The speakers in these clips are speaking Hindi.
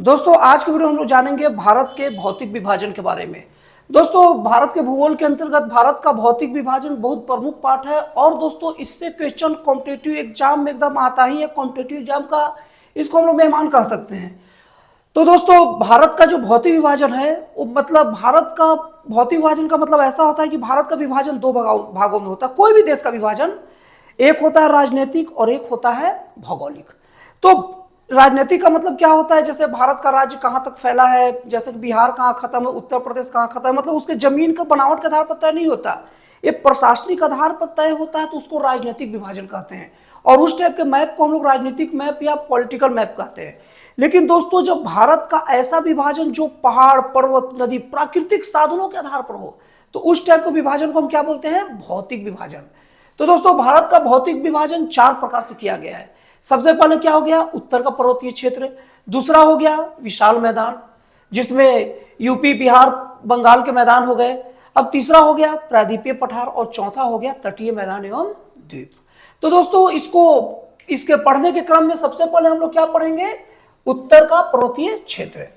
दोस्तों आज की वीडियो हम लोग जानेंगे भारत के भौतिक विभाजन के बारे में। दोस्तों भारत के भूगोल के अंतर्गत भारत का भौतिक विभाजन बहुत प्रमुख पार्ट है और दोस्तों इससे क्वेश्चन कॉम्पिटिटिव एग्जाम में एकदम आता ही है। कॉम्पिटिटिव एग्जाम का इसको हम लोग मेहमान कह सकते हैं। तो दोस्तों भारत का जो भौतिक विभाजन है वो मतलब भारत का भौतिक विभाजन का मतलब ऐसा होता है कि भारत का विभाजन दो भागों में होता है। कोई भी देश का विभाजन एक होता है राजनीतिक और एक होता है भौगोलिक। तो राजनीतिक का मतलब क्या होता है, जैसे भारत का राज्य कहां तक फैला है, जैसे बिहार कहां खत्म है, उत्तर प्रदेश कहां खत्म है, मतलब उसके जमीन का बनावट के आधार पर तय नहीं होता, ये प्रशासनिक आधार पर तय होता है। तो उसको राजनीतिक विभाजन कहते हैं और उस टाइप के मैप को हम लोग राजनीतिक मैप या पॉलिटिकल मैप कहते हैं। लेकिन दोस्तों जब भारत का ऐसा विभाजन जो पहाड़ पर्वत नदी प्राकृतिक साधनों के आधार पर हो तो उस टाइप के विभाजन को हम क्या बोलते हैं, भौतिक विभाजन। तो दोस्तों भारत का भौतिक विभाजन चार प्रकार से किया गया है। सबसे पहले क्या हो गया, उत्तर का पर्वतीय क्षेत्र। दूसरा हो गया विशाल मैदान जिसमें यूपी बिहार बंगाल के मैदान हो गए। अब तीसरा हो गया प्रायद्वीपीय पठार और चौथा हो गया तटीय मैदान एवं द्वीप। तो दोस्तों इसके पढ़ने के क्रम में सबसे पहले हम लोग क्या पढ़ेंगे, उत्तर का पर्वतीय क्षेत्र।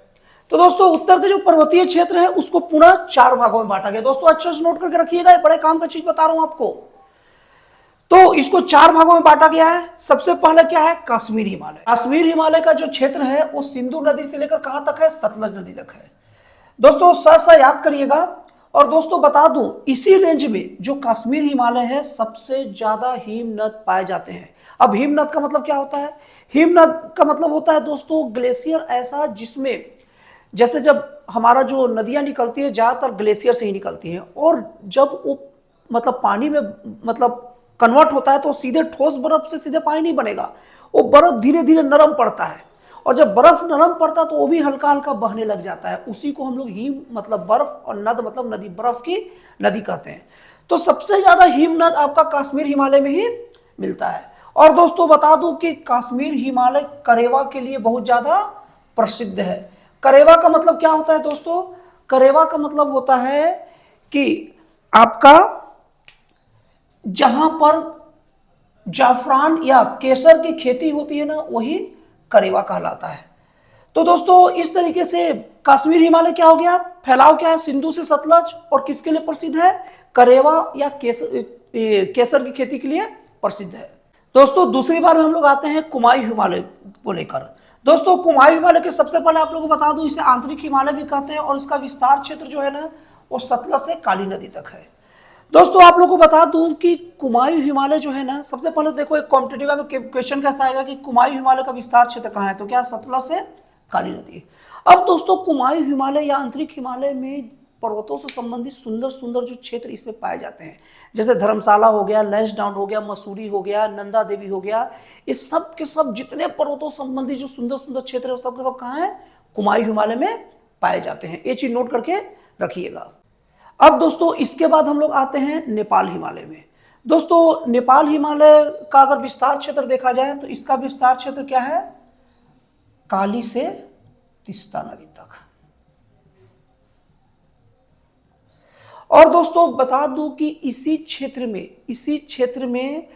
तो दोस्तों उत्तर का जो पर्वतीय क्षेत्र है उसको पुनः चार भागों में बांटा गया। दोस्तों अच्छे से नोट करके रखिएगा, बड़े काम का चीज बता रहा हूं आपको। तो इसको चार भागों में बांटा गया है। सबसे पहले क्या है, कश्मीर हिमालय। कश्मीर हिमालय का जो क्षेत्र है वो सिंधु नदी से लेकर कहां तक है, सतलज नदी तक है। दोस्तों सा याद करिएगा। और दोस्तों बता दूं इसी रेंज में जो कश्मीर हिमालय है सबसे ज्यादा हिमनद पाए जाते हैं। अब हिमनद का मतलब क्या होता है, हिमनद का मतलब होता है दोस्तों ग्लेशियर ऐसा जिसमें जैसे जब हमारा जो नदियां निकलती है ज्यादातर ग्लेशियर से ही निकलती हैं और जब वो मतलब पानी में मतलब कन्वर्ट होता है तो सीधे ठोस बर्फ से सीधे पानी नहीं बनेगा, वो बर्फ धीरे धीरे नरम पड़ता है और जब बर्फ नरम पड़ता है तो वो भी हल्का हल्का बहने लग जाता है। उसी को हम लोग हिम मतलब बर्फ और नद मतलब नदी, बर्फ की नदी कहते हैं। तो सबसे ज्यादा हिमनद आपका कश्मीर हिमालय में ही मिलता है। और दोस्तों बता दूं कि कश्मीर हिमालय करेवा के लिए बहुत ज्यादा प्रसिद्ध है। करेवा का मतलब क्या होता है दोस्तों, करेवा का मतलब होता है कि आपका जहां पर जाफरान या केसर की खेती होती है ना वही करेवा कहलाता है। तो दोस्तों इस तरीके से कश्मीर हिमालय क्या हो गया, फैलाव क्या है, सिंधु से सतलज और किसके लिए प्रसिद्ध है, करेवा या केसर की खेती के लिए प्रसिद्ध है। दोस्तों दूसरी बार में हम लोग आते हैं कुमायूं हिमालय को लेकर। दोस्तों कुमायूं हिमालय के सबसे पहले आप लोगों को बता दूं इसे आंतरिक हिमालय भी कहते हैं और इसका विस्तार क्षेत्र जो है ना वो सतलज से काली नदी तक है। दोस्तों आप लोगों को बता दूं कि कुमायूं हिमालय जो है ना, सबसे पहले देखो एक कॉम्पिटिटिव में क्वेश्चन कैसा आएगा कि कुमायूं हिमालय का विस्तार क्षेत्र कहां है, तो क्या सतलज से काली नदी। अब दोस्तों कुमायूं हिमालय या आंतरिक हिमालय में पर्वतों से संबंधित सुंदर सुंदर जो क्षेत्र इसमें पाए जाते हैं, जैसे धर्मशाला हो गया, लैंसडाउन हो गया, मसूरी हो गया, नंदा देवी हो गया, इस सब के सब जितने पर्वतों से संबंधित जो सुंदर सुंदर क्षेत्र है सब के सब कहाँ है, कुमायूं हिमालय में पाए जाते हैं। ये चीज नोट करके रखिएगा। अब दोस्तों इसके बाद हम लोग आते हैं नेपाल हिमालय में। दोस्तों नेपाल हिमालय का अगर विस्तार क्षेत्र देखा जाए तो इसका विस्तार क्षेत्र क्या है, काली से तीस्ता नदी तक। और दोस्तों बता दूं कि इसी क्षेत्र में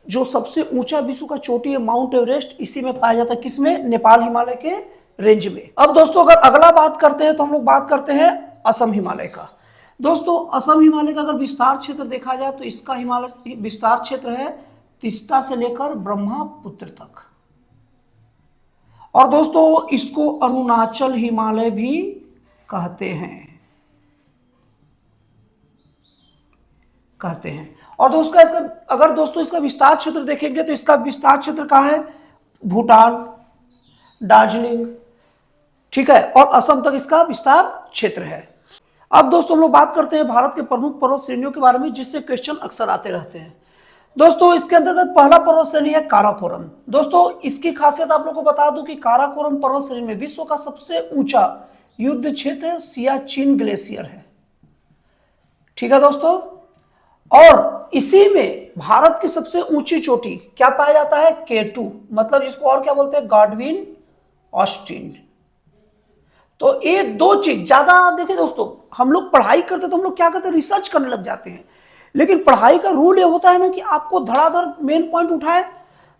जो सबसे ऊंचा विश्व का चोटी है माउंट एवरेस्ट इसी में पाया जाता है, किसमें, नेपाल हिमालय के रेंज में। अब दोस्तों अगर अगला बात करते हैं तो हम लोग बात करते हैं असम हिमालय का। दोस्तों असम हिमालय का अगर विस्तार क्षेत्र देखा जाए तो इसका हिमालय विस्तार क्षेत्र है तीस्ता से लेकर ब्रह्मपुत्र तक। और दोस्तों इसको अरुणाचल हिमालय भी कहते हैं। और दोस्तों अगर दोस्तों इसका विस्तार क्षेत्र देखेंगे तो इसका विस्तार क्षेत्र कहाँ है, भूटान, दार्जिलिंग, ठीक है, और असम तक इसका विस्तार क्षेत्र है। अब दोस्तों हम लोग बात करते हैं भारत के प्रमुख पर्वत श्रेणियों के बारे में जिससे क्वेश्चन अक्सर आते रहते हैं। दोस्तों इसके अंतर्गत पहला पर्वत श्रेणी है काराकोरम। दोस्तों इसकी खासियत आप लोगों को बता दूं कि काराकोरम पर्वत श्रेणी में विश्व का सबसे ऊंचा युद्ध क्षेत्र सियाचिन ग्लेशियर है, ठीक है दोस्तों। और इसी में भारत की सबसे ऊंची चोटी क्या पाया जाता है, K2, मतलब इसको और क्या बोलते हैं, गॉडविन ऑस्टिन। तो ये दो चीज ज्यादा देखिए दोस्तों, हम लोग पढ़ाई करते तो हम लोग क्या करते हैं, रिसर्च करने लग जाते हैं। लेकिन पढ़ाई का रूल ये होता है ना कि आपको धड़ाधड़ मेन पॉइंट उठाए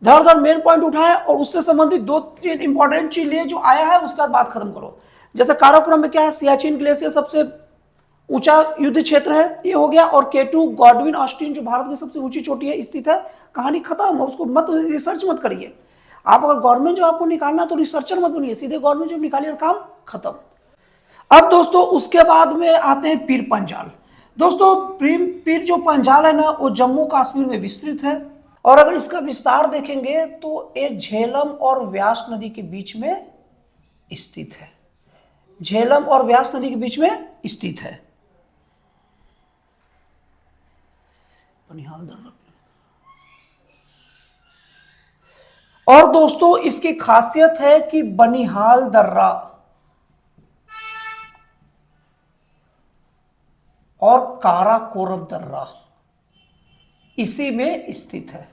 धड़धड़ मेन पॉइंट उठाए और उससे संबंधित 2-3 इंपॉर्टेंट चीज लिए जो आया है, उसके बाद बात खत्म करो। जैसे काराकोरम में क्या है, सियाचिन ग्लेशियर सबसे ऊंचा युद्ध क्षेत्र है, ये हो गया। और K2 गॉडविन ऑस्टिन जो भारत की सबसे ऊंची चोटी है स्थित है। कहानी खत्म, उसको मत रिसर्च मत करिए। आप अगर गवर्नमेंट जॉब आपको निकालना तो रिसर्चर मत बनिए, सीधे गवर्नमेंट जॉब निकालिए और काम खत्म। अब दोस्तों उसके बाद में आते हैं पीर पंजाल। दोस्तों पीर जो पंजाल है ना, वो जम्मू कश्मीर में विस्तृत है। और अगर इसका विस्तार देखेंगे तो ये झेलम और व्यास नदी के बीच में स्थित है। झेलम और व्यास नदी के बीच में स्थित है। और दोस्तों इसकी खासियत है कि बनिहाल दर्रा और काराकोरम दर्रा इसी में स्थित है।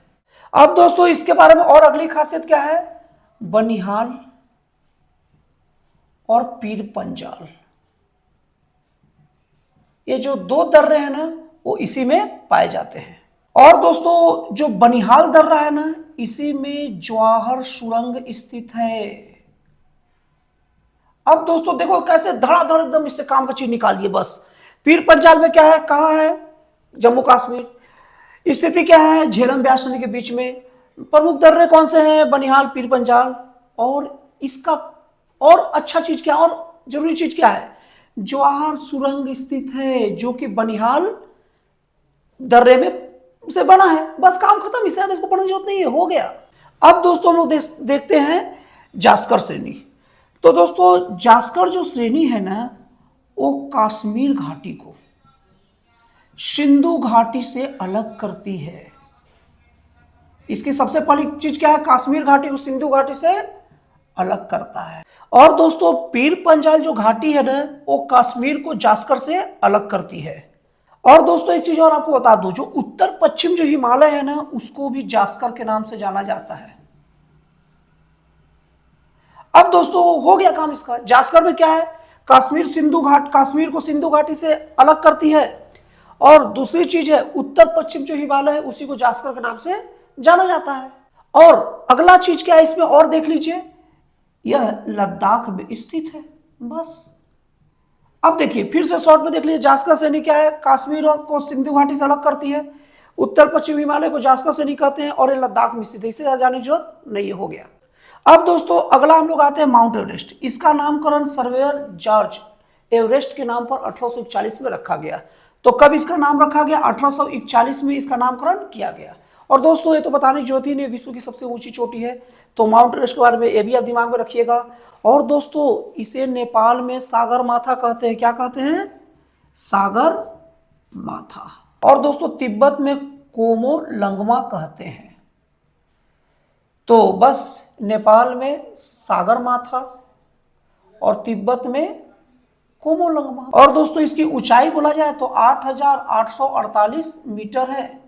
अब दोस्तों इसके बारे में और अगली खासियत क्या है, बनिहाल और पीर पंजाल, ये जो 2 दर्रे हैं ना, वो इसी में पाए जाते हैं। और दोस्तों जो बनिहाल दर्रा है ना, इसी में जवाहर सुरंग स्थित है। अब दोस्तों देखो कैसे धड़ाधड़ एकदम इससे काम का चीज निकालिए बस। पीर पंजाल में क्या है, कहां है, जम्मू कश्मीर। स्थिति क्या है, झेलम व्यास नदी के बीच में। प्रमुख दर्रे कौन से हैं, बनिहाल, पीर पंजाल। और इसका और अच्छा चीज क्या, और जरूरी चीज क्या है, जवाहर सुरंग स्थित है जो कि बनिहाल दर्रे में से बना है। बस काम खत्म, इससे इसको पढ़ने की जरूरत नहीं है, हो गया। अब दोस्तों हम लोग देखते हैं जास्कर श्रेणी। तो दोस्तों जास्कर जो श्रेणी है ना, वो कश्मीर घाटी को सिंधु घाटी से अलग करती है। इसकी सबसे पहली चीज क्या है, कश्मीर घाटी को सिंधु घाटी से अलग करता है। और दोस्तों पीर पंजाल जो घाटी है ना, वो कश्मीर को जास्कर से अलग करती है। और दोस्तों एक चीज और आपको बता दूं, जो उत्तर पश्चिम जो हिमालय है ना, उसको भी जास्कर के नाम से जाना जाता है। अब दोस्तों हो गया काम इसका। जास्कर में क्या है, कश्मीर को सिंधु घाटी से अलग करती है। और दूसरी चीज है, उत्तर पश्चिम जो हिमालय है उसी को जास्कर के नाम से जाना जाता है। और अगला चीज क्या है इसमें, और देख लीजिए, यह लद्दाख में स्थित है। बस अब देखिए फिर से शॉर्ट में देख लीजिए, जास्कर श्रेणी क्या है, कश्मीर को सिंधु घाटी से अलग करती है, उत्तर पश्चिम हिमालय को जास्कर श्रेणी कहते हैं, और ये लद्दाख में स्थित है। इससे ज्यादा जाने की जरूरत नहीं, हो गया। अब दोस्तों अगला हम लोग आते हैं माउंट एवरेस्ट। इसका नामकरण सर्वेयर जॉर्ज एवरेस्ट के नाम पर 1841 में रखा गया। तो कब इसका नाम रखा गया, 1841 में इसका नामकरण किया गया। और दोस्तों ये तो बताने की जरूरत ही नहीं, विश्व की सबसे ऊंची चोटी है। तो माउंट एवरेस्ट के बारे में ये भी आप दिमाग में रखिएगा। और दोस्तों इसे नेपाल में सागर माथा कहते हैं। क्या कहते हैं, सागर माथा। और दोस्तों तिब्बत में कोमो लंगमा कहते हैं। तो बस नेपाल में सागर माथा और तिब्बत में कोमो लंगमा। और दोस्तों इसकी ऊंचाई बोला जाए तो 8,848 मीटर है,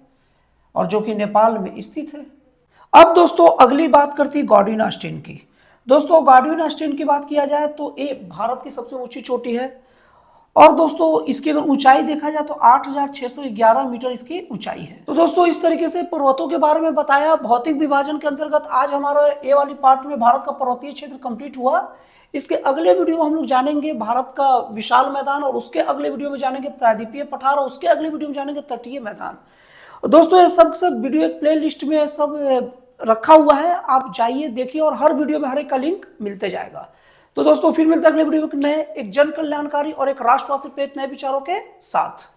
और जो कि नेपाल में स्थित है। अब दोस्तों अगली बात करती है गॉडविन ऑस्टिन की। दोस्तों गॉडविन ऑस्टिन की बात किया जाए तो ये भारत की सबसे ऊंची चोटी है। और दोस्तों इसकी अगर ऊंचाई देखा जाए तो 8,611 मीटर इसकी ऊंचाई है। तो दोस्तों इस तरीके से पर्वतों के बारे में बताया। भौतिक विभाजन के अंतर्गत आज हमारा ये वाली पार्ट में भारत का पर्वतीय क्षेत्र कंप्लीट हुआ। इसके अगले वीडियो में हम लोग जानेंगे भारत का विशाल मैदान, और उसके अगले वीडियो में जानेंगे प्रायद्वीपीय पठार, और उसके अगले वीडियो में जानेंगे तटीय मैदान। दोस्तों ये सब वीडियो एक प्ले लिस्ट में सब रखा हुआ है, आप जाइए देखिए, और हर वीडियो में हर एक का लिंक मिलते जाएगा। तो दोस्तों फिर मिलते हैं अगले वीडियो में नए एक जन कल्याणकारी और एक राष्ट्रवासी प्रेरित नए विचारों के साथ।